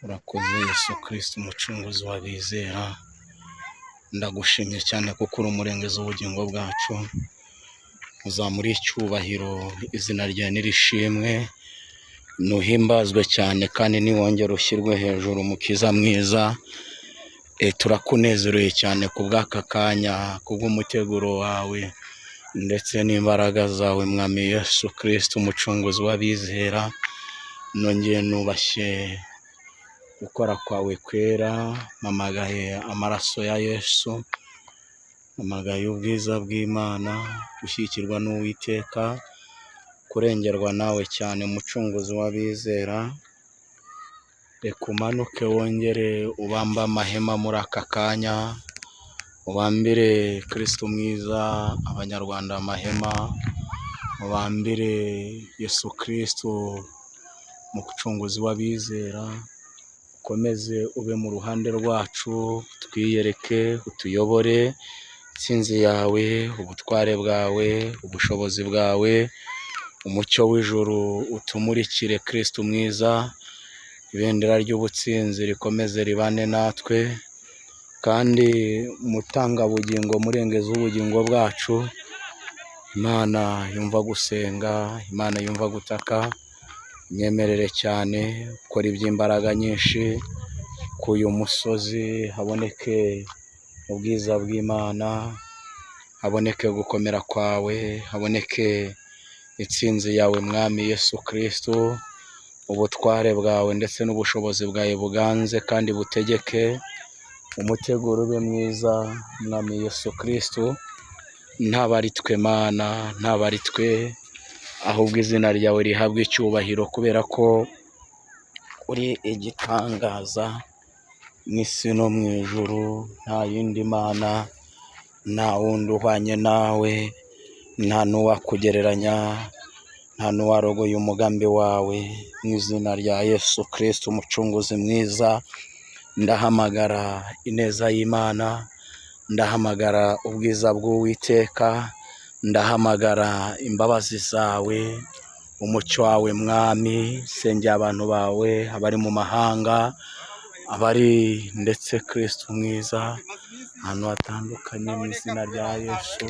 Urakoze Yesu Kristo umucunguzi w'abizera, ndagushimye cyane kuko uri umurengezi w'ubugingo bwacu, uzamuri icyubahiro, izina ryawe nirishimwe, nuhimbazwe cyane kandi niwongere ushyirwe hejuru, mukiza mwiza. Turakunezereye cyane kubw'aka kanya, kubw'umuteguro wawe ndetse n'imbaraga zawe mwami Yesu Kristo umucunguzi w'abizera. Nongeye nubashye gukora kwawe kwera, mpamagaye amaraso ya Yesu, mpamagaye ubwiza bw'Imana, gushyigikirwa n'Uwiteka, kurengerwa nawe cyane mucunguzi w'abizera. Reka umanuke wongere ubamba amahema muri aka kanya, ubambire Kristo mwiza abanyarwanda amahema, ubambire Yesu Kristo mucunguzi w'abizera, ukomeze ube mu ruhande rwacu, twiyereke, utuyobore. Intsinzi yawe, ubutware bwawe, ubushobozi bwawe, umucyo w'ijuru utumurikire Kristo mwiza. Ibendera ry'ubutsinzi rikomeze ribane natwe, kandi mutanga bugingo, murengeza ubugingo bwacu. Imana yumva gusenga, Imana yumva gutaka, nyemerere cyane ukora iby'imbaraga nyinshi ku uyu musozi, haboneke ubwiza bw'Imana, haboneke gukomera kwawe, haboneke intsinzi yawe mwami Yesu Kristo. Ubutware bwawe ndetse n'ubushobozi bwawe buganze kandi butegeke, umuteguro ube mwiza mwami Yesu Kristo. Ntabari twe Mana, ntabari twe, ahubwo izina ryawe rihabwa icyubahiro, kubera ko uri igitangaza mu isi no mu ijuru. Nta yindi Mana, nta wundi uhwanye nawe, nta n'uwakugereranya, nta n'uwarogoye umugambi wawe. Mu izina rya Yesu Kristo umucunguzi mwiza, ndahamagara ineza y'Imana, ndahamagara ubwiza bw'Uwiteka, ndahamagara imbabazi zawe, umucyo wawe mwami. Sengera abantu bawe, abari mu mahanga, abari ndetse Kristo mwiza ahantu hatandukanye, mu izina rya Yesu.